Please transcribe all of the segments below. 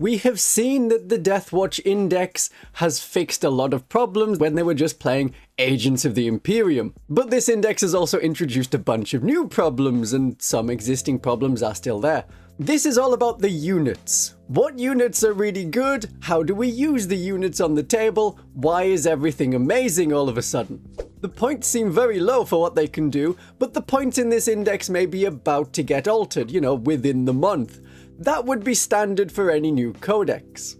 We have seen that the Deathwatch Index has fixed a lot of problems when they were just playing Agents of the Imperium. But this index has also introduced a bunch of new problems, and some existing problems are still there. This is all about the units. What units are really good? How do we use the units on the table? Why is everything amazing all of a sudden? The points seem very low for what they can do, but the points in this index may be about to get altered, within the month. That would be standard for any new codex.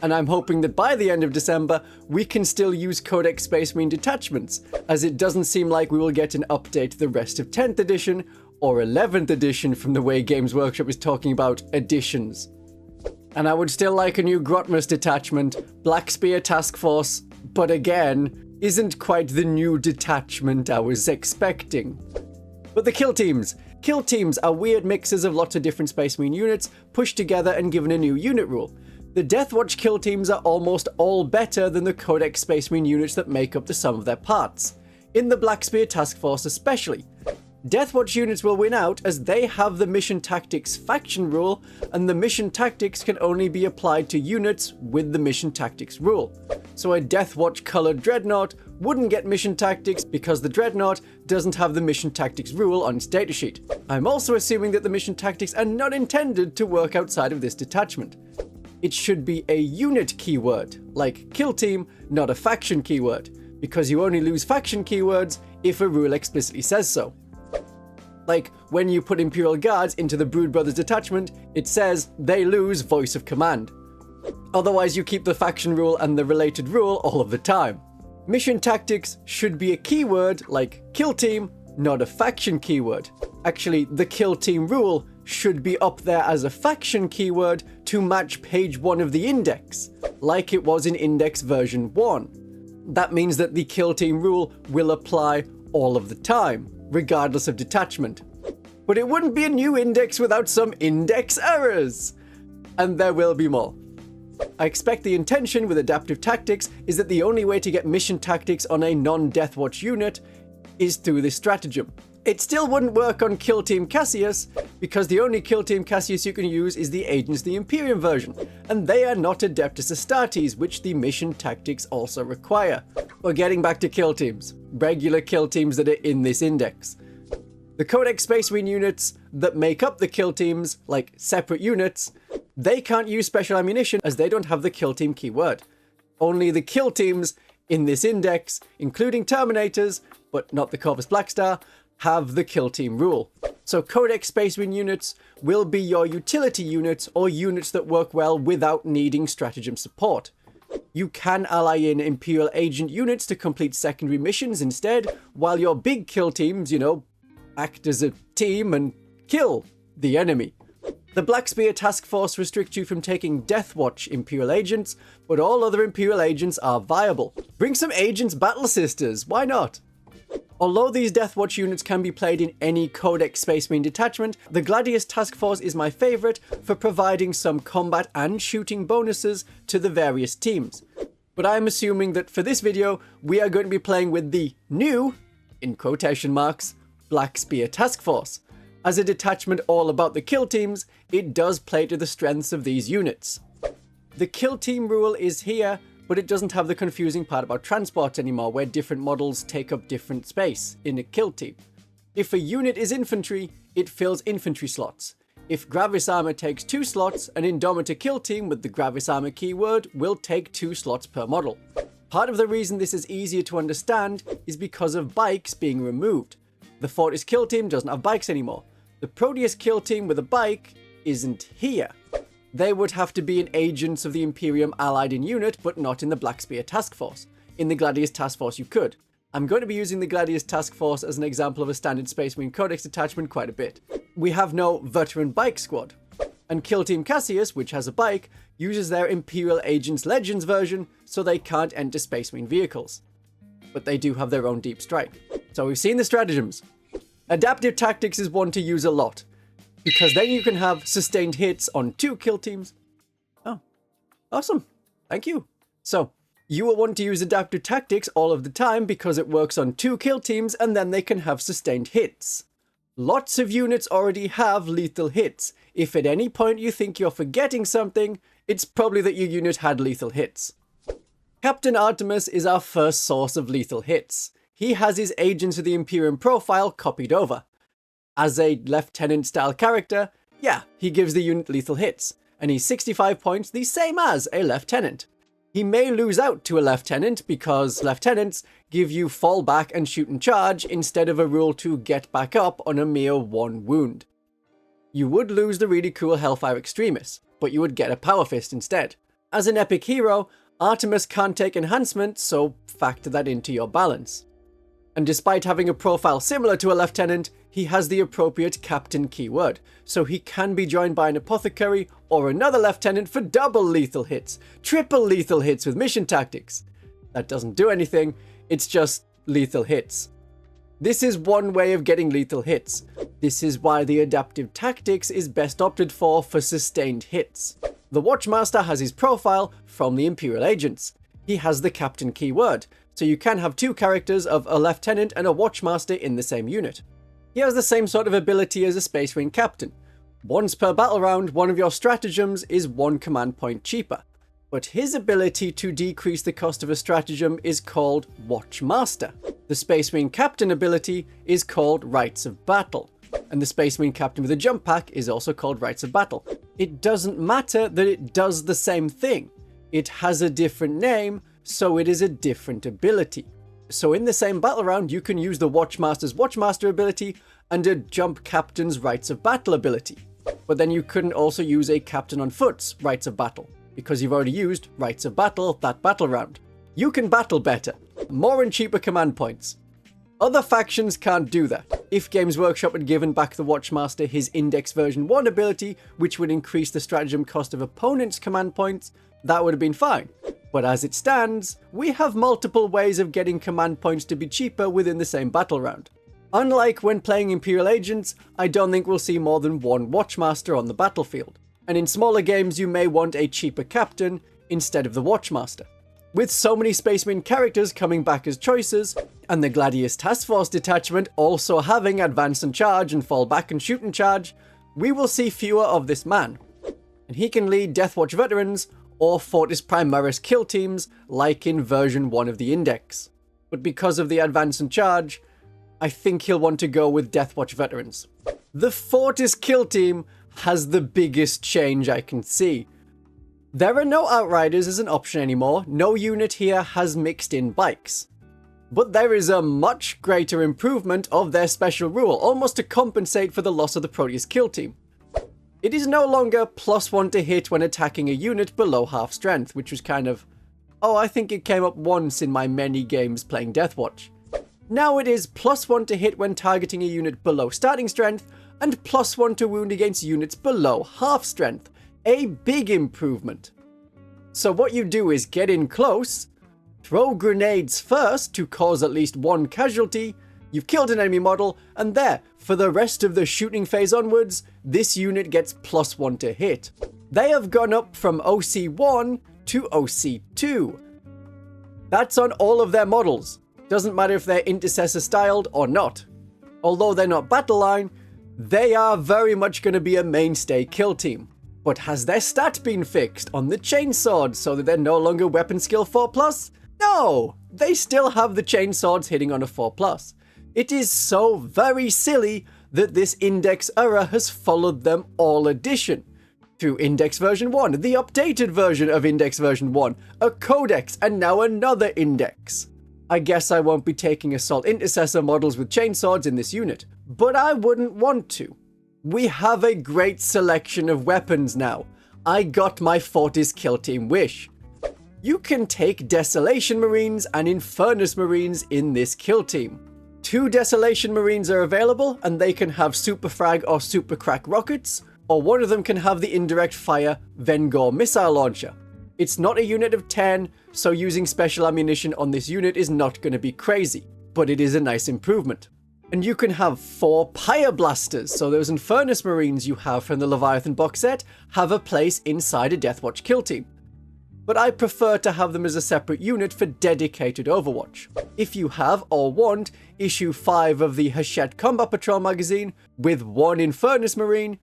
And I'm hoping that by the end of December, we can still use Codex Space Marine detachments, as it doesn't seem like we will get an update the rest of 10th edition or 11th edition from the way Games Workshop is talking about editions. And I would still like a new Grotmus detachment, Black Spear Task Force, but again, isn't quite the new detachment I was expecting. But the kill teams. Kill teams are weird mixes of lots of different Space Marine units pushed together and given a new unit rule. The Deathwatch kill teams are almost all better than the Codex Space Marine units that make up the sum of their parts, in the Black Spear Task Force especially. Deathwatch units will win out as they have the Mission Tactics faction rule, and the Mission Tactics can only be applied to units with the Mission Tactics rule. So a Deathwatch colored Dreadnought wouldn't get Mission Tactics because the Dreadnought doesn't have the Mission Tactics rule on its datasheet. I'm also assuming that the Mission Tactics are not intended to work outside of this detachment. It should be a unit keyword, like kill team, not a faction keyword, because you only lose faction keywords if a rule explicitly says so. Like, when you put Imperial Guards into the Brood Brothers detachment, it says they lose voice of command. Otherwise, you keep the faction rule and the related rule all of the time. Mission Tactics should be a keyword like kill team, not a faction keyword. Actually, the kill team rule should be up there as a faction keyword to match page 1 of the index, like it was in index version 1. That means that the kill team rule will apply all of the time, regardless of detachment. But it wouldn't be a new index without some index errors! And there will be more. I expect the intention with adaptive tactics is that the only way to get mission tactics on a non-Deathwatch unit is through this stratagem. It still wouldn't work on Kill Team Cassius, because the only Kill Team Cassius you can use is the Agents of the Imperium version, and they are not Adeptus Astartes, which the mission tactics also require. We're getting back to kill teams. Regular kill teams that are in this index. The Codex Space Marine units that make up the kill teams, like separate units, they can't use special ammunition as they don't have the kill team keyword. Only the kill teams in this index, including Terminators, but not the Corvus Blackstar, have the kill team rule. So Codex Space Marine units will be your utility units or units that work well without needing stratagem support. You can ally in Imperial Agent units to complete secondary missions instead, while your big kill teams, act as a team and kill the enemy. The Black Spear Task Force restricts you from taking Deathwatch Imperial Agents, but all other Imperial Agents are viable. Bring some Agents Battle Sisters, why not? Although these Deathwatch units can be played in any Codex Space Marine detachment, the Gladius Task Force is my favourite for providing some combat and shooting bonuses to the various teams. But I'm assuming that for this video, we are going to be playing with the new, in quotation marks, Black Spear Task Force. As a detachment all about the kill teams, it does play to the strengths of these units. The kill team rule is here, but it doesn't have the confusing part about transports anymore, where different models take up different space in a kill team. If a unit is infantry, it fills infantry slots. If Gravis Armor takes 2 slots, an Indomitor Kill Team with the Gravis Armor keyword will take 2 slots per model. Part of the reason this is easier to understand is because of bikes being removed. The Fortis Kill Team doesn't have bikes anymore. The Proteus Kill Team with a bike isn't here. They would have to be an Agents of the Imperium allied in unit, but not in the Black Spear Task Force. In the Gladius Task Force you could. I'm going to be using the Gladius Task Force as an example of a standard Space Marine Codex detachment quite a bit. We have no veteran bike squad. And Kill Team Cassius, which has a bike, uses their Imperial Agents Legends version, so they can't enter Space Marine vehicles. But they do have their own deep strike. So we've seen the stratagems. Adaptive tactics is one to use a lot, because then you can have sustained hits on 2 kill teams. Oh, awesome. Thank you. So, you will want to use adaptive tactics all of the time because it works on 2 kill teams and then they can have sustained hits. Lots of units already have lethal hits. If at any point you think you're forgetting something, it's probably that your unit had lethal hits. Captain Artemis is our first source of lethal hits. He has his Agents of the Imperium profile copied over. As a lieutenant-style character, yeah, he gives the unit lethal hits, and he's 65 points, the same as a lieutenant. He may lose out to a lieutenant because lieutenants give you fall back and shoot and charge instead of a rule to get back up on a mere 1 wound. You would lose the really cool Hellfire Extremis, but you would get a Power Fist instead. As an epic hero, Artemis can't take enhancement, so factor that into your balance. And despite having a profile similar to a lieutenant, he has the appropriate captain keyword, so he can be joined by an apothecary or another lieutenant for double lethal hits, triple lethal hits with mission tactics. That doesn't do anything, it's just lethal hits. This is one way of getting lethal hits. This is why the adaptive tactics is best opted for sustained hits. The Watchmaster has his profile from the Imperial Agents. He has the captain keyword, so you can have 2 characters of a lieutenant and a Watchmaster in the same unit. He has the same sort of ability as a Space Marine captain. Once per battle round, one of your stratagems is 1 command point cheaper, but his ability to decrease the cost of a stratagem is called Watchmaster. The Space Marine captain ability is called Rites of Battle, and the Space Marine captain with a jump pack is also called Rites of Battle. It doesn't matter that it does the same thing. It has a different name, so it is a different ability. So in the same battle round, you can use the Watchmaster's Watchmaster ability and a Jump Captain's Rites of Battle ability. But then you couldn't also use a Captain on Foot's Rites of Battle, because you've already used Rites of Battle that battle round. You can battle better, more and cheaper command points. Other factions can't do that. If Games Workshop had given back the Watchmaster his Index version 1 ability, which would increase the stratagem cost of opponents' command points, that would have been fine. But as it stands, we have multiple ways of getting command points to be cheaper within the same battle round. Unlike when playing Imperial Agents, I don't think we'll see more than 1 Watchmaster on the battlefield. And in smaller games, you may want a cheaper captain instead of the Watchmaster. With so many Space Marine characters coming back as choices, and the Gladius Task Force detachment also having advance and charge and fall back and shoot and charge, we will see fewer of this man. And he can lead Deathwatch Veterans or Fortis Primaris Kill Teams like in version 1 of the Index. But because of the advance and charge, I think he'll want to go with Deathwatch Veterans. The Fortis Kill Team has the biggest change I can see. There are no Outriders as an option anymore, no unit here has mixed in bikes. But there is a much greater improvement of their special rule, almost to compensate for the loss of the Fortis Kill Team. It is no longer +1 to hit when attacking a unit below half strength, which was kind of, oh, I think it came up once in my many games playing Deathwatch. Now it is +1 to hit when targeting a unit below starting strength, and +1 to wound against units below half strength. A big improvement. So what you do is get in close, throw grenades first to cause at least 1 casualty, you've killed an enemy model, and there, for the rest of the shooting phase onwards, this unit gets +1 to hit. They have gone up from OC1 to OC2. That's on all of their models. Doesn't matter if they're intercessor styled or not. Although they're not battle line, they are very much going to be a mainstay kill team. But has their stat been fixed on the chainsword so that they're no longer weapon skill 4+? No! They still have the chainswords hitting on a 4+. It is so very silly that this Index error has followed them all edition. Through Index version 1, the updated version of Index version 1, a Codex, and now another Index. I guess I won't be taking Assault Intercessor models with chainswords in this unit, but I wouldn't want to. We have a great selection of weapons now. I got my Fortis Kill Team wish. You can take Desolation Marines and Infernus Marines in this kill team. 2 Desolation Marines are available, and they can have Super Frag or Super Crack rockets, or one of them can have the indirect fire Vengor missile launcher. It's not a unit of 10, so using special ammunition on this unit is not going to be crazy, but it is a nice improvement. And you can have 4 Pyre-Blasters, so those Infernus Marines you have from the Leviathan box set have a place inside a Deathwatch Kill Team. But I prefer to have them as a separate unit for dedicated Overwatch. If you have or want issue 5 of the Hachette Combat Patrol magazine with 1 Infernus Marine,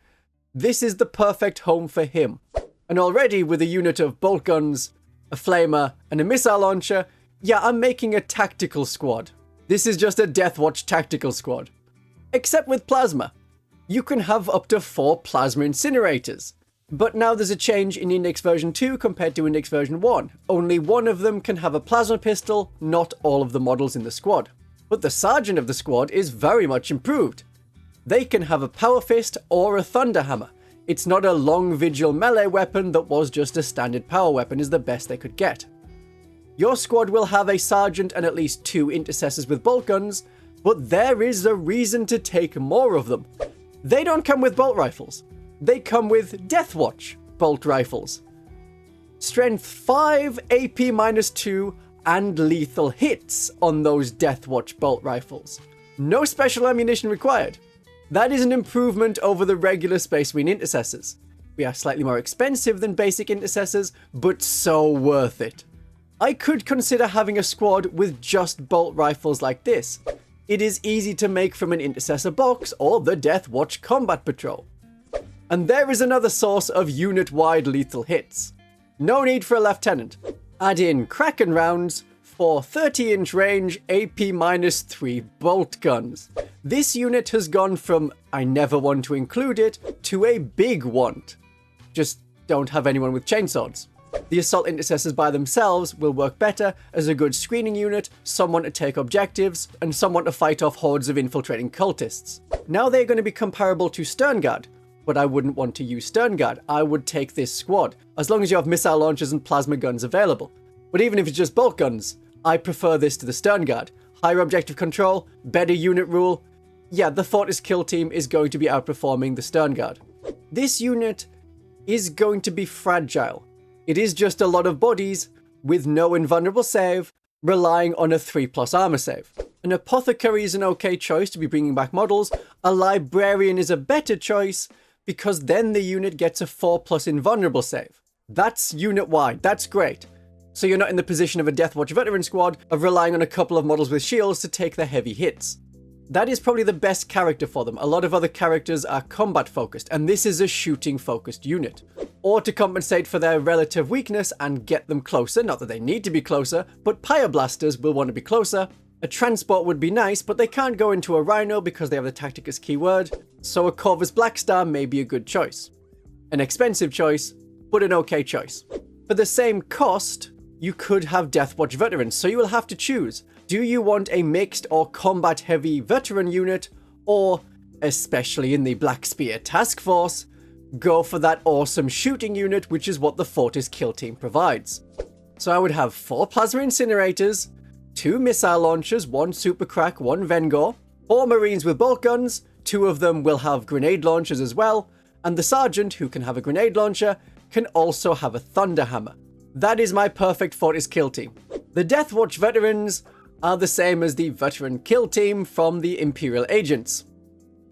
this is the perfect home for him. And already with a unit of bolt guns, a flamer, and a missile launcher, yeah, I'm making a tactical squad. This is just a Deathwatch tactical squad. Except with plasma. You can have up to 4 plasma incinerators. But now there's a change in Index version 2 compared to Index version 1. Only one of them can have a plasma pistol, not all of the models in the squad. But the sergeant of the squad is very much improved. They can have a power fist or a thunder hammer. It's not a long vigil melee weapon that was just a standard power weapon is the best they could get. Your squad will have a sergeant and at least 2 intercessors with bolt guns, but there is a reason to take more of them. They don't come with bolt rifles. They come with Deathwatch bolt rifles. Strength 5, AP -2, and lethal hits on those Deathwatch bolt rifles. No special ammunition required. That is an improvement over the regular Space Marine intercessors. We are slightly more expensive than basic intercessors, but so worth it. I could consider having a squad with just bolt rifles like this. It is easy to make from an intercessor box or the Deathwatch Combat Patrol. And there is another source of unit-wide lethal hits. No need for a lieutenant. Add in Kraken rounds for 30-inch range AP -3 bolt guns. This unit has gone from I never want to include it to a big want. Just don't have anyone with chainswords. The assault intercessors by themselves will work better as a good screening unit, someone to take objectives, and someone to fight off hordes of infiltrating cultists. Now they're going to be comparable to Sternguard, but I wouldn't want to use Sternguard. I would take this squad, as long as you have missile launchers and plasma guns available. But even if it's just bolt guns, I prefer this to the Sternguard. Higher objective control, better unit rule. Yeah, the Fortis Kill Team is going to be outperforming the Sternguard. This unit is going to be fragile. It is just a lot of bodies with no invulnerable save, relying on a 3+ armor save. An apothecary is an okay choice to be bringing back models. A librarian is a better choice because then the unit gets a 4+ invulnerable save. That's unit-wide, that's great. So you're not in the position of a Deathwatch Veteran squad of relying on a couple of models with shields to take the heavy hits. That is probably the best character for them. A lot of other characters are combat focused, and this is a shooting focused unit. Or to compensate for their relative weakness and get them closer, not that they need to be closer, but pyroblasters will want to be closer. A transport would be nice, but they can't go into a rhino because they have the tacticus keyword, so a Corvus Blackstar may be a good choice. An expensive choice, but an okay choice. For the same cost, you could have Deathwatch Veterans, so you will have to choose. Do you want a mixed or combat-heavy veteran unit, or, especially in the Black Spear Task Force, go for that awesome shooting unit, which is what the Fortis Kill Team provides. So I would have 4 plasma incinerators, 2 missile launchers, 1 super crack, 1 Vengor, 4 marines with bolt guns, 2 of them will have grenade launchers as well, and the sergeant, who can have a grenade launcher, can also have a thunder hammer. That is my perfect Fortis Kill Team. The Deathwatch Veterans are the same as the Veteran Kill Team from the Imperial Agents.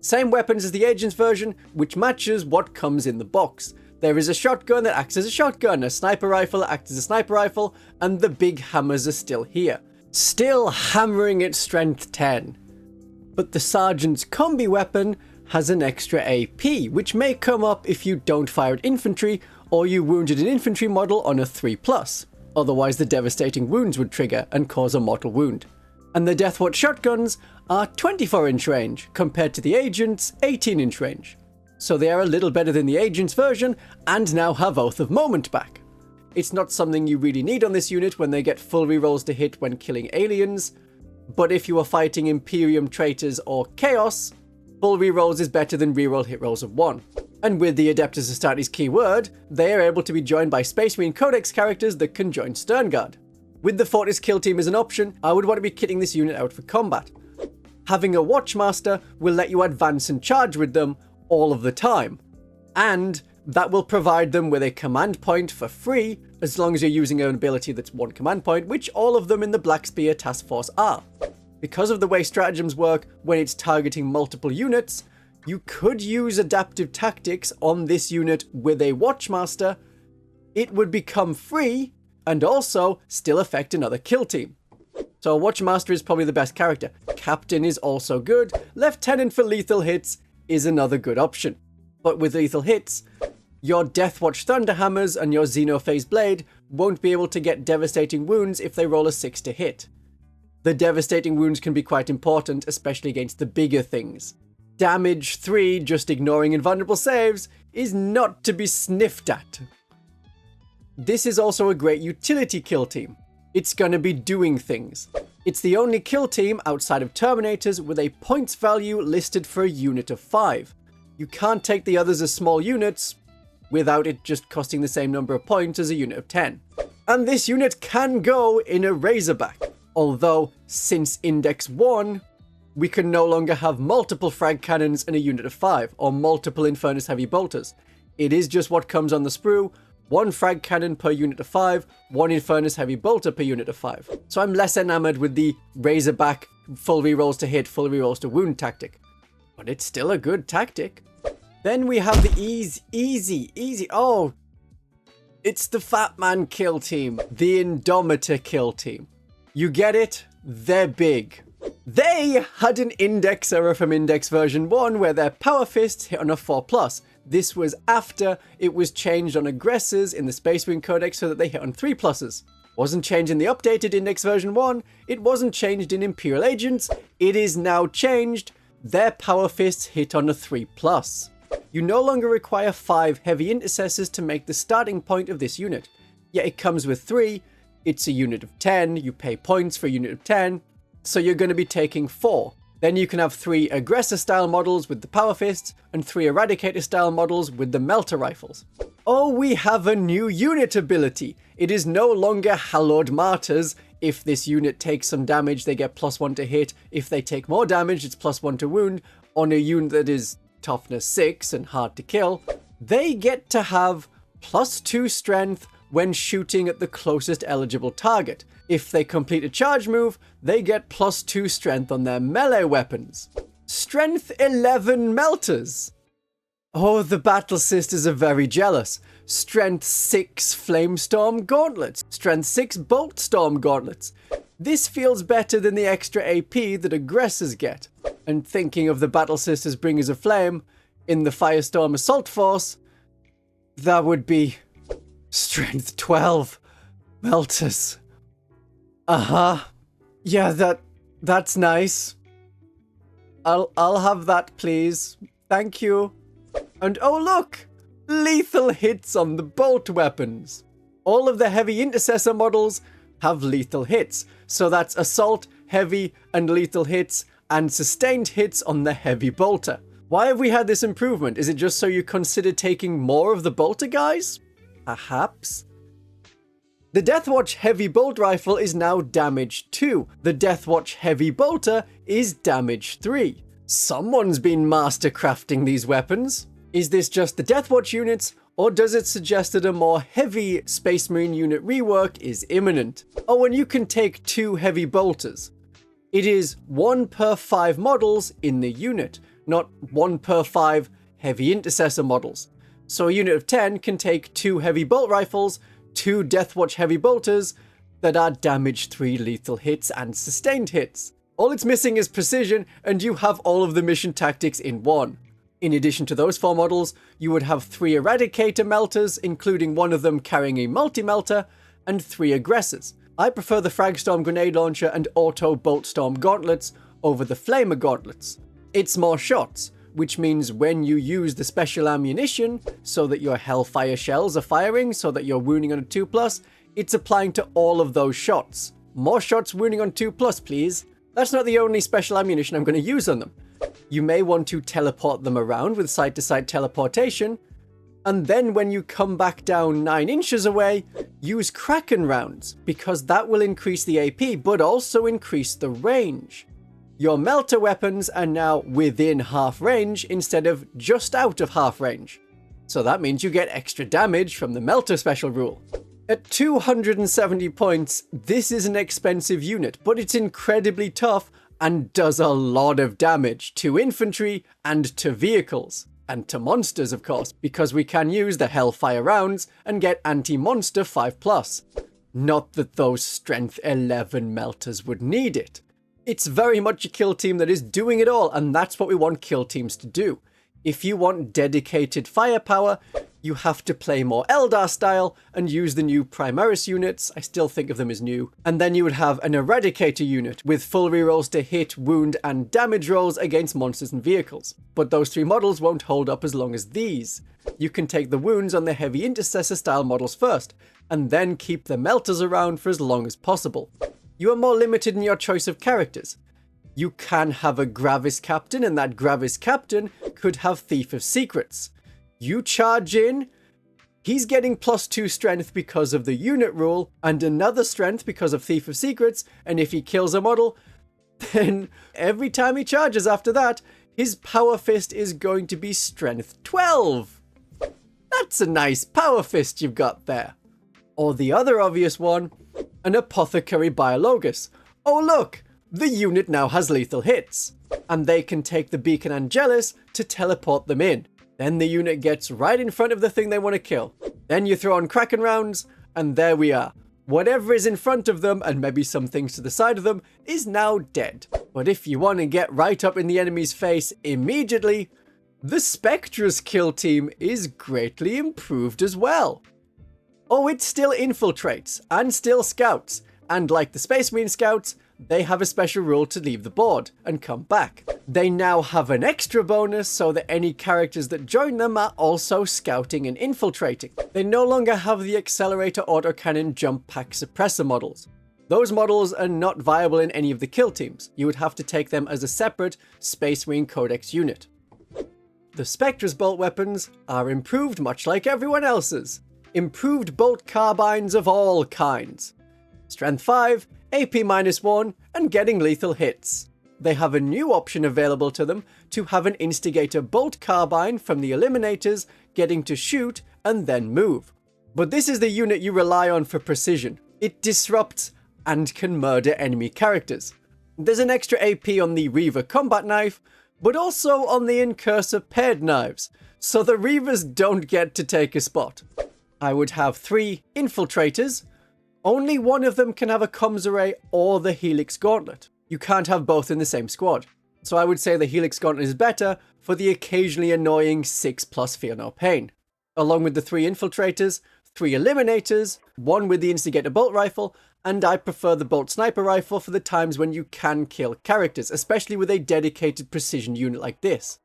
Same weapons as the Agents version, which matches what comes in the box. There is a shotgun that acts as a shotgun, a sniper rifle that acts as a sniper rifle, and the big hammers are still here. Still hammering at strength 10. But the Sergeant's combi weapon has an extra AP, which may come up if you don't fire at infantry, or you wounded an infantry model on a 3+. Otherwise the devastating wounds would trigger and cause a mortal wound. And the Deathwatch shotguns are 24-inch range, compared to the Agent's 18-inch range. So they are a little better than the Agent's version, and now have Oath of Moment back. It's not something you really need on this unit when they get full rerolls to hit when killing aliens, but if you are fighting Imperium traitors or Chaos, full rerolls is better than reroll hit rolls of 1. And with the Adeptus Astartes keyword, they are able to be joined by Space Marine Codex characters that can join Sternguard. With the Fortis Kill Team as an option, I would want to be kitting this unit out for combat. Having a Watchmaster will let you advance and charge with them all of the time, and that will provide them with a command point for free as long as you're using an ability that's 1 command point, which all of them in the Black Spear Task Force are. Because of the way stratagems work when it's targeting multiple units, you could use adaptive tactics on this unit with a Watchmaster. It would become free and also still affect another kill team. So Watchmaster is probably the best character. Captain is also good. Lieutenant for lethal hits is another good option. But with lethal hits, Your Deathwatch Thunderhammers and your Xenophase Blade won't be able to get devastating wounds if they roll a 6 to hit. The devastating wounds can be quite important, especially against the bigger things. Damage 3, just ignoring invulnerable saves, is not to be sniffed at. This is also a great utility kill team. It's gonna be doing things. It's the only kill team outside of Terminators with a points value listed for a unit of 5. You can't take the others as small units without it just costing the same number of points as a unit of 10. And this unit can go in a Razorback, although since Index 1, we can no longer have multiple frag cannons in a unit of 5, or multiple Infernus Heavy Bolters. It is just what comes on the sprue, 1 frag cannon per unit of 5, 1 Infernus Heavy Bolter per unit of 5. So I'm less enamored with the Razorback full rerolls to hit, full rerolls to wound tactic. But it's still a good tactic. Then we have the easy, oh, it's the Fat Man Kill Team, the Indomitor Kill Team. You get it? They're big. They had an index error from Index version 1 where their Power Fists hit on a 4+. This was after it was changed on Aggressors in the Space Marine Codex so that they hit on 3+. Wasn't changed in the updated Index version 1, it wasn't changed in Imperial Agents, it is now changed. Their Power Fists hit on a 3+. You no longer require 5 heavy intercessors to make the starting point of this unit. Yet it comes with 3, it's a unit of 10, you pay points for a unit of 10, so you're going to be taking 4. Then you can have 3 Aggressor style models with the Power Fists, and 3 Eradicator style models with the Melter Rifles. Oh, we have a new unit ability! It is no longer Hallowed Martyrs. If this unit takes some damage, they get +1 to hit. If they take more damage, it's +1 to wound. On a unit that is toughness 6 and hard to kill, they get to have +2 strength when shooting at the closest eligible target. If they complete a charge move, they get +2 strength on their melee weapons. Strength 11 melters. Oh, the Battle Sisters are very jealous. Strength 6 Flamestorm Gauntlets. Strength 6 Boltstorm Gauntlets. This feels better than the extra AP that Aggressors get. And thinking of the Battle Sisters Bringers of Flame in the Firestorm Assault Force, that would be Strength 12 Melters. Yeah, that's nice. I'll have that, please. Thank you. And oh look! Lethal hits on the bolt weapons. All of the heavy intercessor models have lethal hits. So that's assault, heavy, and lethal hits, and sustained hits on the heavy bolter. Why have we had this improvement? Is it just so you consider taking more of the bolter guys? Perhaps? The Deathwatch Heavy Bolt Rifle is now damage 2. The Deathwatch Heavy Bolter is damage 3. Someone's been mastercrafting these weapons. Is this just the Deathwatch units, or does it suggest that a more heavy Space Marine unit rework is imminent? Oh, and you can take 2 heavy bolters. It is 1 per 5 models in the unit, not 1 per 5 heavy intercessor models. So a unit of 10 can take 2 heavy bolt rifles, 2 Deathwatch heavy bolters that are damage 3 lethal hits and sustained hits. All it's missing is precision, and you have all of the mission tactics in one. In addition to those 4 models, you would have 3 Eradicator melters, including one of them carrying a multi-melter, and 3 Aggressors. I prefer the Fragstorm Grenade Launcher and Auto Boltstorm Gauntlets over the Flamer Gauntlets. It's more shots, which means when you use the special ammunition, so that your Hellfire shells are firing, so that you're wounding on a 2+, it's applying to all of those shots. More shots wounding on 2+, please. That's not the only special ammunition I'm going to use on them. You may want to teleport them around with side-to-side teleportation, and then when you come back down 9 inches away, use Kraken rounds, because that will increase the AP, but also increase the range. Your melter weapons are now within half range instead of just out of half range. So that means you get extra damage from the melter special rule. At 270 points, this is an expensive unit, but it's incredibly tough and does a lot of damage to infantry and to vehicles. And to monsters, of course, because we can use the Hellfire rounds and get anti-monster 5+. Not that those Strength 11 melters would need it. It's very much a kill team that is doing it all, and that's what we want kill teams to do. If you want dedicated firepower, You have to play more Eldar style and use the new Primaris units, I still think of them as new, and then you would have an Eradicator unit with full rerolls to hit, wound, and damage rolls against monsters and vehicles. But those 3 models won't hold up as long as these. You can take the wounds on the Heavy Intercessor style models first, and then keep the Melters around for as long as possible. You are more limited in your choice of characters. You can have a Gravis Captain, and that Gravis Captain could have Thief of Secrets. You charge in, he's getting +2 strength because of the unit rule, and another strength because of Thief of Secrets, and if he kills a model, then every time he charges after that, his Power Fist is going to be strength 12. That's a nice Power Fist you've got there. Or the other obvious one, an Apothecary Biologus. Oh look, the unit now has lethal hits, and they can take the Beacon Angelus to teleport them in. Then the unit gets right in front of the thing they want to kill. Then you throw on Kraken rounds, and there we are. Whatever is in front of them, and maybe some things to the side of them, is now dead. But if you want to get right up in the enemy's face immediately, the Spectrus Kill Team is greatly improved as well. Oh, it still infiltrates, and still scouts, and like the Space Marine scouts, they have a special rule to leave the board and come back. They now have an extra bonus so that any characters that join them are also scouting and infiltrating. They no longer have the Accelerator Autocannon Jump Pack Suppressor models. Those models are not viable in any of the kill teams. You would have to take them as a separate Space Marine Codex unit. The Spectrus bolt weapons are improved much like everyone else's. Improved bolt carbines of all kinds. Strength 5, AP -1, and getting lethal hits. They have a new option available to them to have an Instigator bolt carbine from the Eliminators getting to shoot and then move. But this is the unit you rely on for precision. It disrupts and can murder enemy characters. There's an extra AP on the Reaver combat knife, but also on the Incursor paired knives, so the Reavers don't get to take a spot. I would have 3 Infiltrators. Only one of them can have a Comms Array or the Helix Gauntlet. You can't have both in the same squad. So I would say the Helix Gauntlet is better for the occasionally annoying 6+ Fear No Pain. Along with the 3 Infiltrators, 3 Eliminators, 1 with the Instigator Bolt Rifle, and I prefer the Bolt Sniper Rifle for the times when you can kill characters, especially with a dedicated precision unit like this.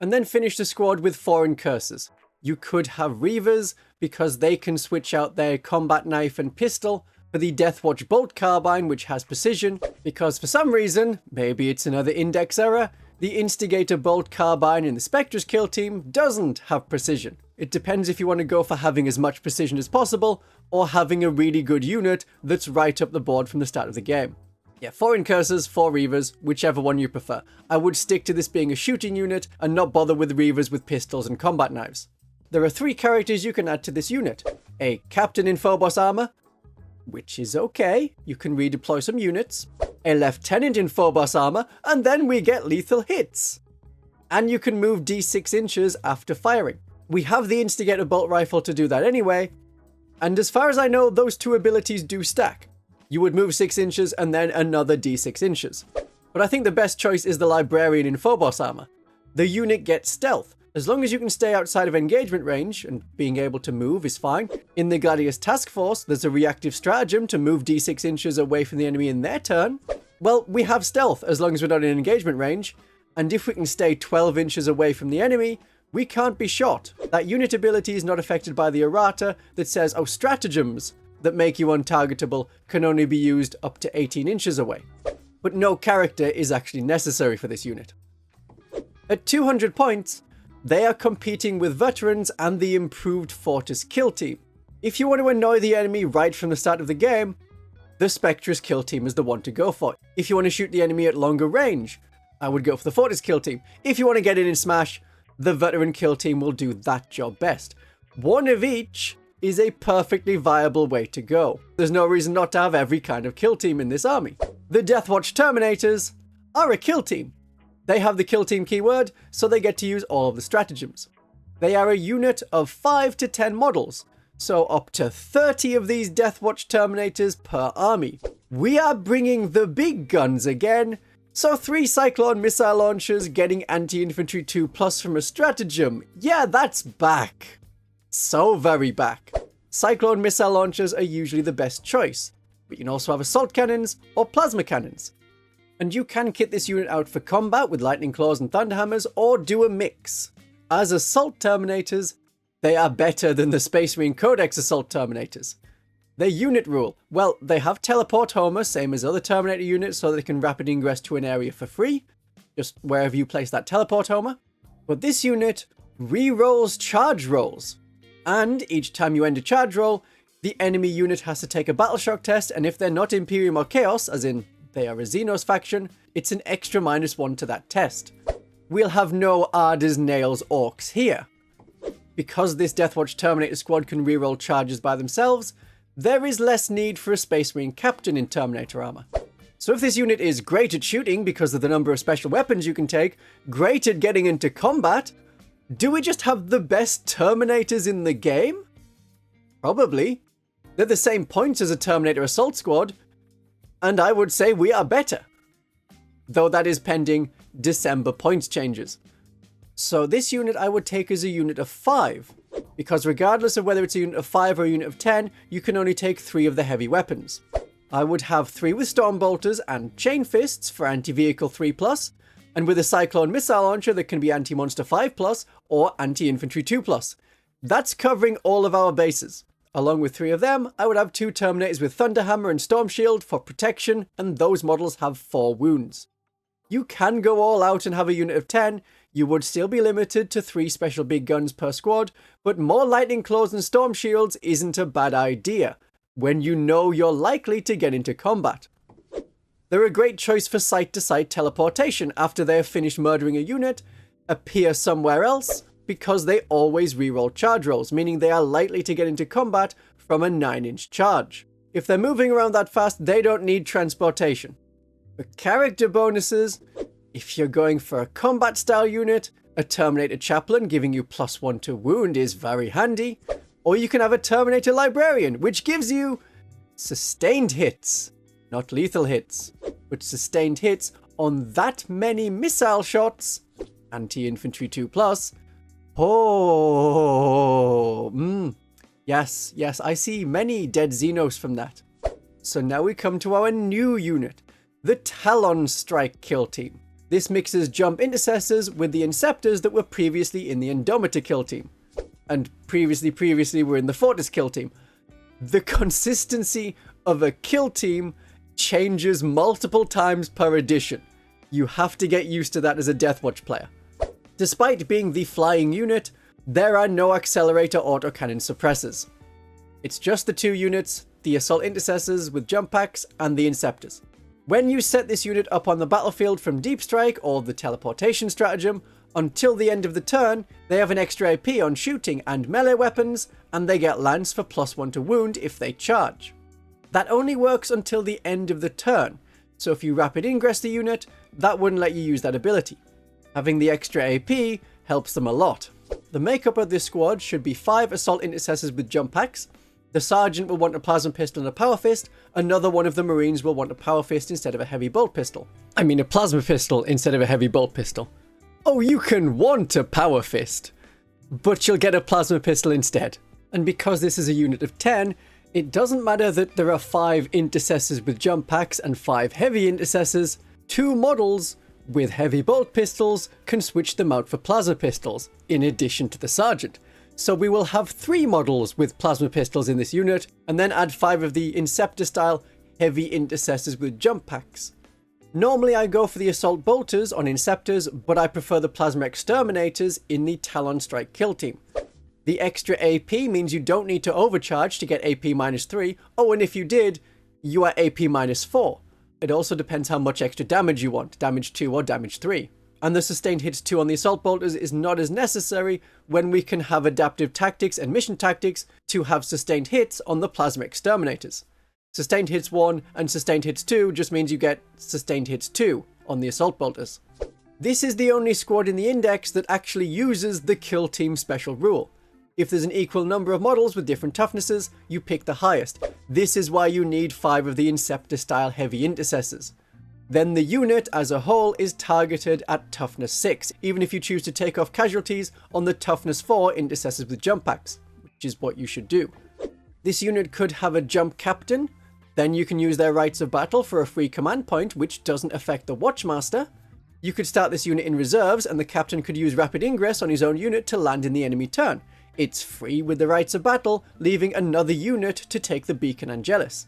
And then finish the squad with 4 Incursors. You could have Reavers, because they can switch out their combat knife and pistol for the Deathwatch bolt carbine, which has precision, because for some reason, maybe it's another index error, the Instigator bolt carbine in the Spectrus Kill Team doesn't have precision. It depends if you want to go for having as much precision as possible, or having a really good unit that's right up the board from the start of the game. Yeah, 4 Incursors, 4 Reavers, whichever one you prefer. I would stick to this being a shooting unit and not bother with Reavers with pistols and combat knives. There are 3 characters you can add to this unit. A Captain in Phobos armor, which is okay, you can redeploy some units. A Lieutenant in Phobos armor, and then we get lethal hits. And you can move D6 inches after firing. We have the Instigator bolt rifle to do that anyway, and as far as I know, those 2 abilities do stack. You would move 6 inches and then another D6 inches. But I think the best choice is the Librarian in Phobos armor. The unit gets stealth. As long as you can stay outside of engagement range, and being able to move is fine. In the Gladius Task Force, there's a reactive stratagem to move D6 inches away from the enemy in their turn. Well, we have stealth as long as we're not in engagement range, and if we can stay 12 inches away from the enemy, we can't be shot. That unit ability is not affected by the errata that says, oh, stratagems that make you untargetable can only be used up to 18 inches away. But no character is actually necessary for this unit. At 200 points, they are competing with Veterans and the improved Fortis Kill Team. If you want to annoy the enemy right from the start of the game, the Spectrus Kill Team is the one to go for. If you want to shoot the enemy at longer range, I would go for the Fortis Kill Team. If you want to get in and smash, the Veteran Kill Team will do that job best. One of each is a perfectly viable way to go. There's no reason not to have every kind of kill team in this army. The Deathwatch Terminators are a kill team. They have the kill team keyword, so they get to use all of the stratagems. They are a unit of 5 to 10 models, so up to 30 of these Deathwatch Terminators per army. We are bringing the big guns again, so 3 Cyclone missile launchers getting anti-infantry 2+ from a stratagem. Yeah, that's back. so very back. Cyclone missile launchers are usually the best choice, but you can also have assault cannons or plasma cannons. And you can kit this unit out for combat with lightning claws and thunderhammers, or do a mix. As assault terminators, they are better than the Space Marine Codex assault terminators. Their unit rule, well, they have teleport homer, same as other Terminator units, so they can rapid ingress to an area for free, just wherever you place that teleport homer. But this unit re-rolls charge rolls. And each time you end a charge roll, the enemy unit has to take a battle shock test, and if they're not Imperium or Chaos, as in they are a Xenos faction, it's an extra -1 to that test. We'll have no Arders, Nails, Orcs here. Because this Deathwatch Terminator squad can reroll charges by themselves, there is less need for a Space Marine captain in Terminator armor. So if this unit is great at shooting because of the number of special weapons you can take, great at getting into combat, do we just have the best Terminators in the game? Probably. They're the same points as a Terminator assault squad, and I would say we are better. Though that is pending December points changes. So this unit I would take as a unit of 5, because regardless of whether it's a unit of 5 or a unit of 10, you can only take 3 of the heavy weapons. I would have 3 with Stormbolters and Chain Fists for anti-vehicle 3+, and with a Cyclone missile launcher that can be anti-monster 5+, or anti-infantry 2+. That's covering all of our bases. Along with 3 of them, I would have 2 Terminators with Thunderhammer and Storm Shield for protection, and those models have 4 wounds. You can go all out and have a unit of 10, you would still be limited to 3 special big guns per squad, but more Lightning Claws and Storm Shields isn't a bad idea, when you know you're likely to get into combat. They're a great choice for site-to-site teleportation after they have finished murdering a unit, appear somewhere else, because they always reroll charge rolls, meaning they are likely to get into combat from a 9-inch charge. If they're moving around that fast, they don't need transportation. For character bonuses, if you're going for a combat style unit, a Terminator Chaplain giving you +1 to wound is very handy, or you can have a Terminator Librarian, which gives you sustained hits. Not lethal hits, but sustained hits on that many missile shots, anti-infantry 2+. Yes, I see many dead Xenos from that. So now we come to our new unit, the Talonstrike Kill Team. This mixes jump intercessors with the Inceptors that were previously in the Indomitor Kill Team. And previously were in the Fortis Kill Team. The consistency of a kill team changes multiple times per edition. You have to get used to that as a Deathwatch player. Despite being the flying unit, there are no accelerator autocannon suppressors. It's just the 2 units, the assault intercessors with jump packs and the Inceptors. When you set this unit up on the battlefield from Deep Strike or the teleportation stratagem, until the end of the turn, they have an extra AP on shooting and melee weapons, and they get Lance for +1 to wound if they charge. That only works until the end of the turn, so if you rapid ingress the unit, that wouldn't let you use that ability. Having the extra AP helps them a lot. The makeup of this squad should be 5 assault intercessors with jump packs. The sergeant will want a plasma pistol and a power fist. Another one of the marines will want a power fist instead of a heavy bolt pistol. I mean a plasma pistol instead of a heavy bolt pistol. Oh, you can want a power fist, but you'll get a plasma pistol instead. And because this is a unit of 10, it doesn't matter that there are 5 intercessors with jump packs and 5 heavy intercessors. 2 models with heavy bolt pistols can switch them out for plasma pistols, in addition to the sergeant. So we will have 3 models with plasma pistols in this unit, and then add 5 of the Inceptor style heavy intercessors with jump packs. Normally I go for the assault bolters on Inceptors, but I prefer the plasma exterminators in the Talonstrike Kill Team. The extra AP means you don't need to overcharge to get AP -3. Oh, and if you did, you are AP -4. It also depends how much extra damage you want, damage 2 or damage 3. And the sustained hits 2 on the assault bolters is not as necessary when we can have adaptive tactics and mission tactics to have sustained hits on the plasma exterminators. Sustained hits 1 and sustained hits 2 just means you get sustained hits 2 on the assault bolters. This is the only squad in the index that actually uses the kill team special rule. If there's an equal number of models with different toughnesses, you pick the highest. This is why you need 5 of the Inceptor style heavy intercessors. Then the unit as a whole is targeted at toughness 6, even if you choose to take off casualties on the toughness 4 intercessors with jump packs. which is what you should do. This unit could have a jump captain, then you can use their rights of battle for a free command point, which doesn't affect the Watchmaster. You could start this unit in reserves, and the captain could use rapid ingress on his own unit to land in the enemy turn. It's free with the rights of battle, leaving another unit to take the Beacon Angelus.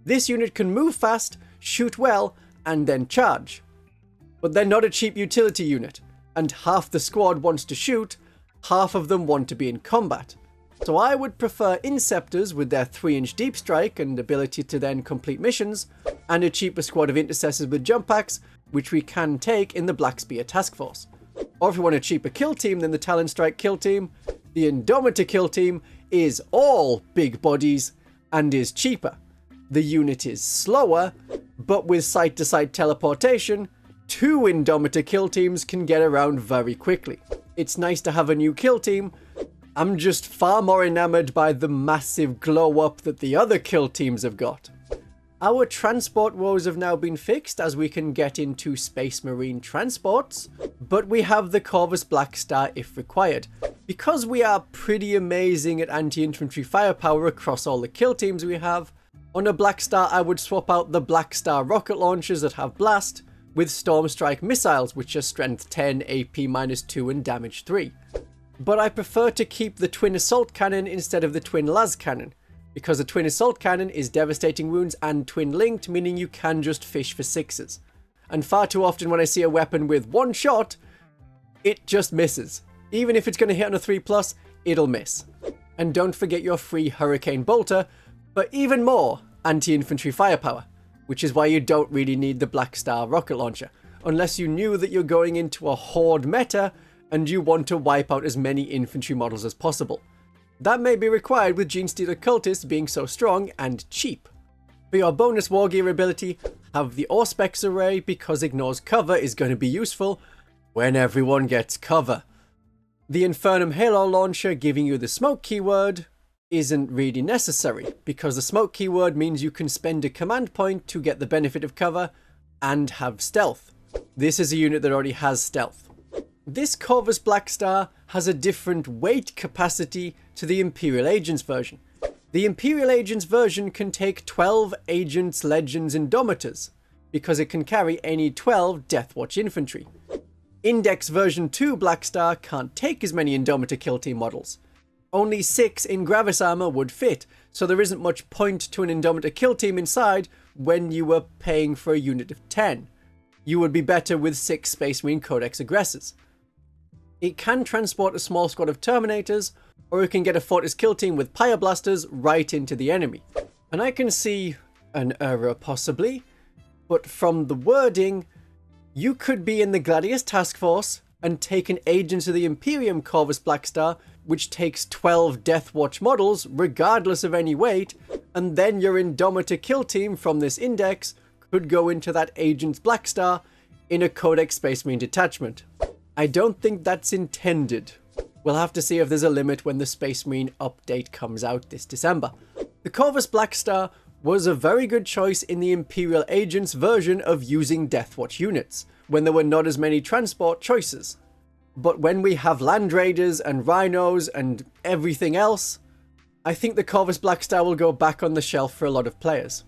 This unit can move fast, shoot well, and then charge. But they're not a cheap utility unit, and half the squad wants to shoot, half of them want to be in combat. So I would prefer Inceptors with their 3-inch deep strike and ability to then complete missions, and a cheaper squad of Intercessors with jump packs, which we can take in the Black Spear Task Force. Or if you want a cheaper kill team than the Talonstrike Kill Team, the Indomitor Kill Team is all big bodies and is cheaper. The unit is slower, but with site-to-site teleportation, 2 Indomitor Kill Teams can get around very quickly. It's nice to have a new kill team. I'm just far more enamored by the massive glow up that the other kill teams have got. Our transport woes have now been fixed as we can get into Space Marine transports, but we have the Corvus Blackstar if required. Because we are pretty amazing at anti-infantry firepower across all the kill teams we have, on a Blackstar I would swap out the Blackstar rocket launchers that have blast with Stormstrike missiles, which are strength 10, AP -2 and damage 3. But I prefer to keep the twin assault cannon instead of the twin las cannon, because the twin assault cannon is devastating wounds and twin linked, meaning you can just fish for 6s. And far too often when I see a weapon with 1 shot, it just misses. Even if it's going to hit on a 3+, it'll miss. And don't forget your free Hurricane Bolter, but even more anti-infantry firepower, which is why you don't really need the Blackstar rocket launcher, unless you knew that you're going into a horde meta and you want to wipe out as many infantry models as possible. That may be required with Genestealer Cultists being so strong and cheap. For your bonus war gear ability, have the Auspex array because ignores cover is going to be useful when everyone gets cover. The Infernum Halo launcher giving you the smoke keyword isn't really necessary, because the smoke keyword means you can spend a command point to get the benefit of cover and have stealth. This is a unit that already has stealth. This Corvus Blackstar has a different weight capacity to the Imperial Agents version. The Imperial Agents version can take 12 Agents, Legends, Indomitors, because it can carry any 12 Deathwatch infantry. Index version 2 Blackstar can't take as many Indomitor Kill Team models. Only 6 in Gravis armor would fit, so there isn't much point to an Indomitor Kill Team inside when you were paying for a unit of 10. You would be better with 6 Space Marine Codex Aggressors. It can transport a small squad of Terminators, or it can get a Fortis Kill Team with Pyroblasters right into the enemy. And I can see an error possibly, but from the wording, you could be in the Gladius Task Force and take an Agents of the Imperium Corvus Blackstar, which takes 12 Deathwatch models regardless of any weight, and then your Indomitor Kill Team from this index could go into that Agents Blackstar in a Codex Space Marine detachment. I don't think that's intended. We'll have to see if there's a limit when the Space Marine update comes out this December. The Corvus Blackstar was a very good choice in the Imperial Agents version of using Deathwatch units, when there were not as many transport choices. But when we have Land Raiders and Rhinos and everything else, I think the Corvus Blackstar will go back on the shelf for a lot of players.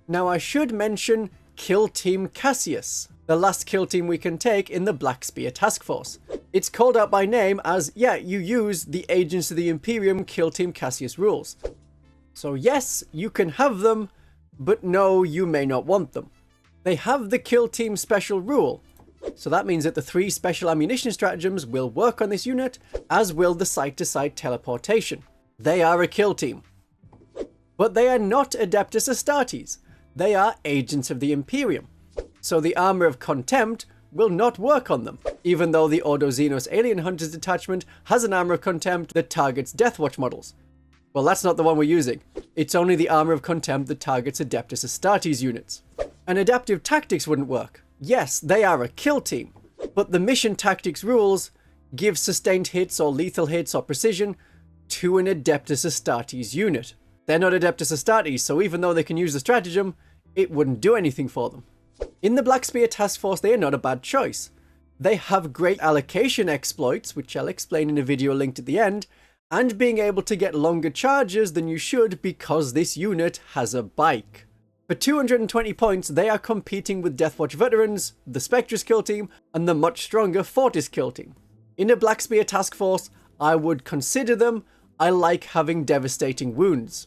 Now I should mention Kill Team Cassius, the last kill team we can take in the Black Spear Task Force. It's called out by name as, yeah, you use the Agents of the Imperium Kill Team Cassius rules. So yes, you can have them, but no, you may not want them. They have the Kill Team special rule, so that means that the 3 special ammunition stratagems will work on this unit, as will the site-to-site teleportation. They are a kill team. But they are not Adeptus Astartes, they are Agents of the Imperium. So the Armor of Contempt will not work on them, even though the Ordo Xenos Alien Hunters detachment has an Armor of Contempt that targets Deathwatch models. Well, that's not the one we're using. It's only the Armor of Contempt that targets Adeptus Astartes units. And Adaptive Tactics wouldn't work. Yes, they are a kill team, but the Mission Tactics rules give sustained hits or lethal hits or precision to an Adeptus Astartes unit. They're not Adeptus Astartes, so even though they can use the stratagem, it wouldn't do anything for them. In the Black Spear Task Force, they are not a bad choice. They have great allocation exploits, which I'll explain in a video linked at the end, and being able to get longer charges than you should because this unit has a bike. For 220 points, they are competing with Deathwatch Veterans, the Spectrus Kill Team, and the much stronger Fortis Kill Team. In a Black Spear task force, I would consider them. I like having devastating wounds.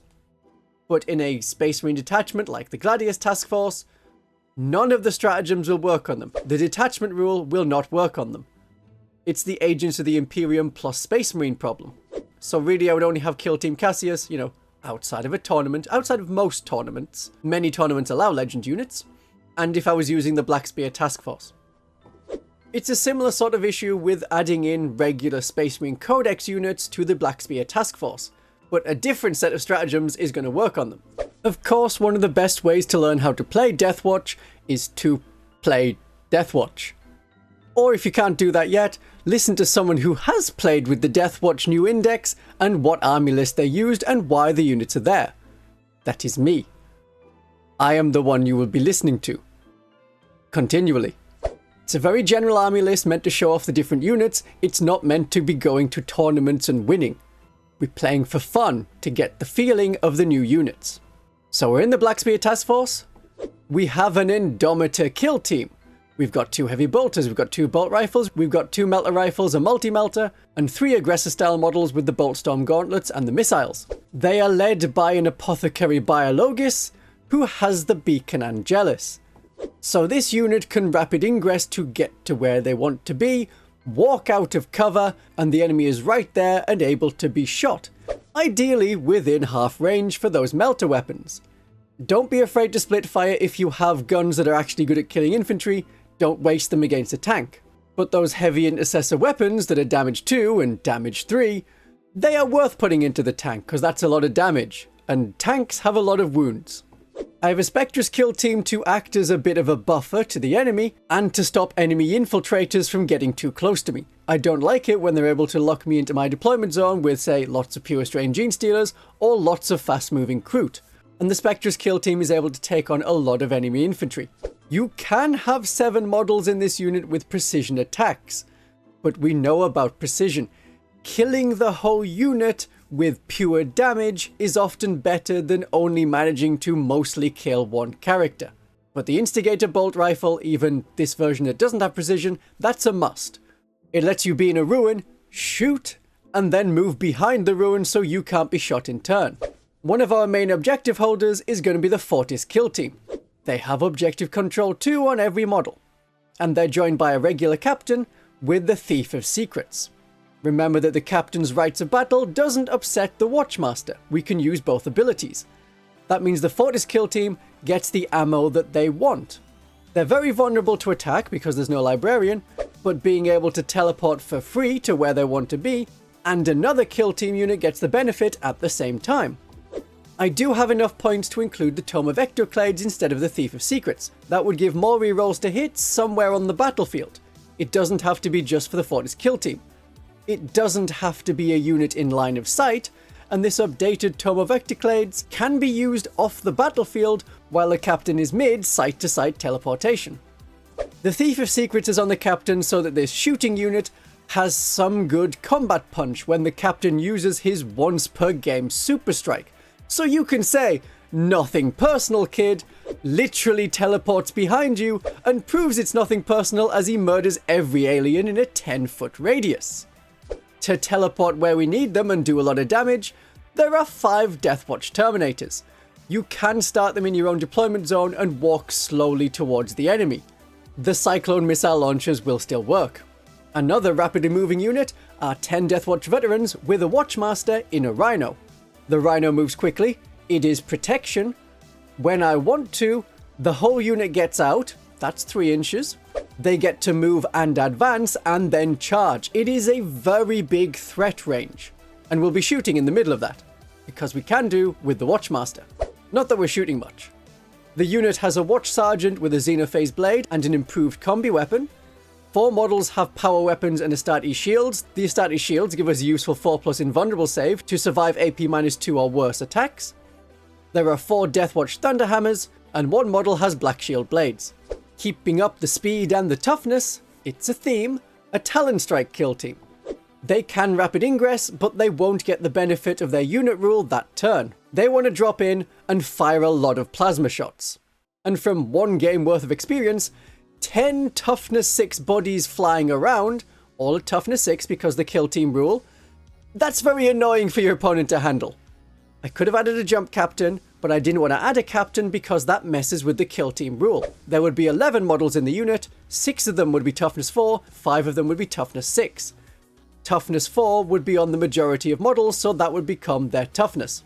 But in a Space Marine detachment like the Gladius task force, none of the stratagems will work on them. The detachment rule will not work on them. It's the Agents of the Imperium plus Space Marine problem. So really I would only have Kill Team Cassius, you know, outside of a tournament, outside of most tournaments. Many tournaments allow legend units, and if I was using the Black Spear task force. It's a similar sort of issue with adding in regular Space Marine Codex units to the Black Spear task force, but a different set of stratagems is going to work on them. Of course, one of the best ways to learn how to play Deathwatch is to play Deathwatch. Or if you can't do that yet, listen to someone who has played with the Deathwatch New Index and what army list they used and why the units are there. That is me. I am the one you will be listening to. Continually. It's a very general army list meant to show off the different units. It's not meant to be going to tournaments and winning. We're playing for fun to get the feeling of the new units. So we're in the Black Spear Task Force. We have an Indomitor Kill Team. We've got 2 heavy bolters, we've got 2 bolt rifles, we've got 2 melter rifles, a multi-melter, and 3 aggressor style models with the Boltstorm gauntlets and the missiles. They are led by an apothecary biologist who has the beacon Angelus. So this unit can rapid ingress to get to where they want to be, walk out of cover, and the enemy is right there and able to be shot. Ideally within half range for those melter weapons. Don't be afraid to split fire if you have guns that are actually good at killing infantry. Don't waste them against a tank. But those heavy intercessor weapons that are damage 2 and damage 3, they are worth putting into the tank because that's a lot of damage, and tanks have a lot of wounds. I have a Spectrus Kill Team to act as a bit of a buffer to the enemy and to stop enemy infiltrators from getting too close to me. I don't like it when they're able to lock me into my deployment zone with, say, lots of pure strain gene stealers or lots of fast moving Kroot. And the Spectrus Kill Team is able to take on a lot of enemy infantry. You can have 7 models in this unit with precision attacks, but we know about precision. Killing the whole unit with pure damage is often better than only managing to mostly kill one character. But the Instigator bolt rifle, even this version that doesn't have precision, that's a must. It lets you be in a ruin, shoot, and then move behind the ruin so you can't be shot in turn. One of our main objective holders is going to be the Fortis Kill Team. They have objective control 2 on every model, and they're joined by a regular captain with the Thief of Secrets. Remember that the captain's rights of battle doesn't upset the Watchmaster. We can use both abilities. That means the Fortis Kill Team gets the ammo that they want. They're very vulnerable to attack because there's no librarian, but being able to teleport for free to where they want to be, and another kill team unit gets the benefit at the same time. I do have enough points to include the Tome of Ectoclades instead of the Thief of Secrets. That would give more rerolls to hits somewhere on the battlefield. It doesn't have to be just for the Fortis Kill Team. It doesn't have to be a unit in line of sight, and this updated Tome of Ectoclades can be used off the battlefield while the captain is mid site-to-site teleportation. The Thief of Secrets is on the captain so that this shooting unit has some good combat punch when the captain uses his once per game super strike. So you can say, "Nothing personal, kid," literally teleports behind you and proves it's nothing personal as he murders every alien in a 10-foot radius. To teleport where we need them and do a lot of damage, there are 5 Deathwatch Terminators. You can start them in your own deployment zone and walk slowly towards the enemy. The Cyclone missile launchers will still work. Another rapidly moving unit are 10 Deathwatch Veterans with a Watchmaster in a Rhino. The Rhino moves quickly, it is protection. When I want to, the whole unit gets out, that's 3 inches. They get to move and advance and then charge. It is a very big threat range. And we'll be shooting in the middle of that, because we can do with the Watchmaster. Not that we're shooting much. The unit has a Watch Sergeant with a Xenophase blade and an improved combi weapon. 4 models have power weapons and Astartes shields. The Astartes shields give us a useful 4+ invulnerable save to survive AP-2 or worse attacks. There are 4 Deathwatch Thunderhammers, and 1 model has Black Shield blades. Keeping up the speed and the toughness, it's a theme, a Talonstrike kill team. They can rapid ingress, but they won't get the benefit of their unit rule that turn. They want to drop in and fire a lot of plasma shots. And from one game worth of experience, 10 toughness 6 bodies flying around, all at toughness 6 because the kill team rule, that's very annoying for your opponent to handle. I could have added a jump captain, but I didn't want to add a captain because that messes with the kill team rule. There would be 11 models in the unit, 6 of them would be toughness 4, 5 of them would be toughness 6. Toughness 4 would be on the majority of models, so that would become their toughness.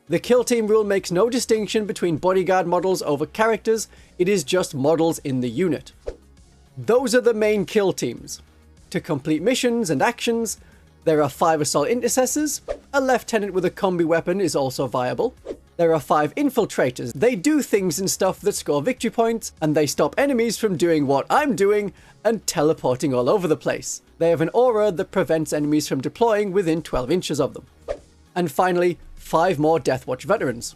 The kill team rule makes no distinction between bodyguard models over characters, it is just models in the unit. Those are the main kill teams. To complete missions and actions, there are 5 assault intercessors, a lieutenant with a combi weapon is also viable. There are 5 infiltrators, they do things and stuff that score victory points, and they stop enemies from doing what I'm doing and teleporting all over the place. They have an aura that prevents enemies from deploying within 12 inches of them. And finally, 5 more Deathwatch Veterans.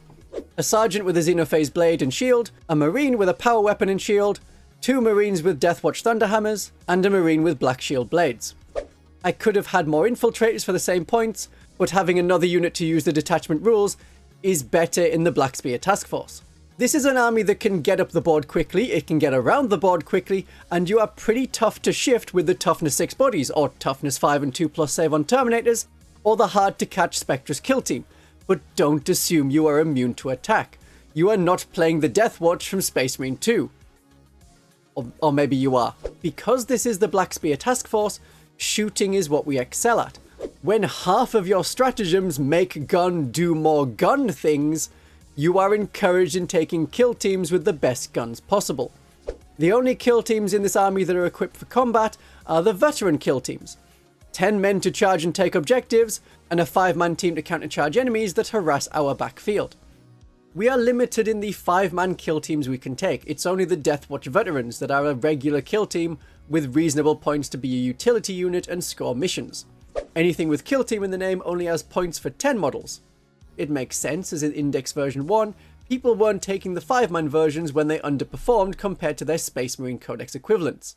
A sergeant with a Xenophase blade and shield, a marine with a power weapon and shield, 2 marines with Deathwatch Thunderhammers, and a marine with black shield blades. I could have had more infiltrators for the same points, but having another unit to use the detachment rules is better in the Black Spear task force. This is an army that can get up the board quickly, it can get around the board quickly, and you are pretty tough to shift with the toughness 6 bodies, or toughness 5 and 2+ save on Terminators, or the hard to catch Spectrus Kill Team. But don't assume you are immune to attack. You are not playing the Deathwatch from Space Marine 2. Or maybe you are. Because this is the Black Spear task force, shooting is what we excel at. When half of your stratagems make gun do more gun things, you are encouraged in taking kill teams with the best guns possible. The only kill teams in this army that are equipped for combat are the veteran kill teams. 10 men to charge and take objectives, and a 5-man team to countercharge enemies that harass our backfield. We are limited in the 5-man kill teams we can take. It's only the Deathwatch Veterans that are a regular kill team with reasonable points to be a utility unit and score missions. Anything with kill team in the name only has points for 10 models. It makes sense, as in Index version 1, people weren't taking the 5-man versions when they underperformed compared to their Space Marine Codex equivalents.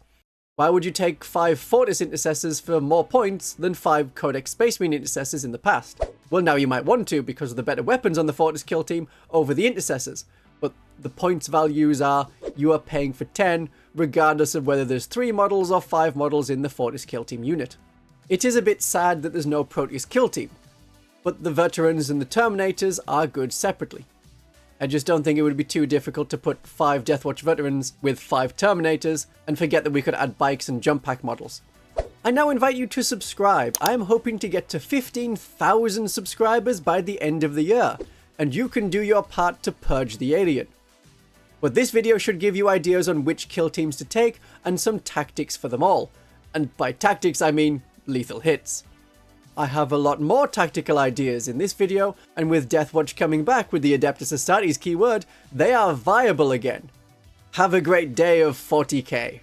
Why would you take 5 Fortis Intercessors for more points than 5 Codex Space Marine Intercessors in the past? Well, now you might want to because of the better weapons on the Fortis Kill Team over the Intercessors, but the points values are you are paying for 10 regardless of whether there's 3 models or 5 models in the Fortis Kill Team unit. It is a bit sad that there's no Proteus Kill Team, but the Veterans and the Terminators are good separately. I just don't think it would be too difficult to put 5 Deathwatch Veterans with 5 Terminators and forget that we could add bikes and jump pack models. I now invite you to subscribe. I am hoping to get to 15,000 subscribers by the end of the year, and you can do your part to purge the alien. But this video should give you ideas on which kill teams to take and some tactics for them all. And by tactics I mean lethal hits. I have a lot more tactical ideas in this video, and with Deathwatch coming back with the Adeptus Astartes keyword, they are viable again. Have a great day of 40k.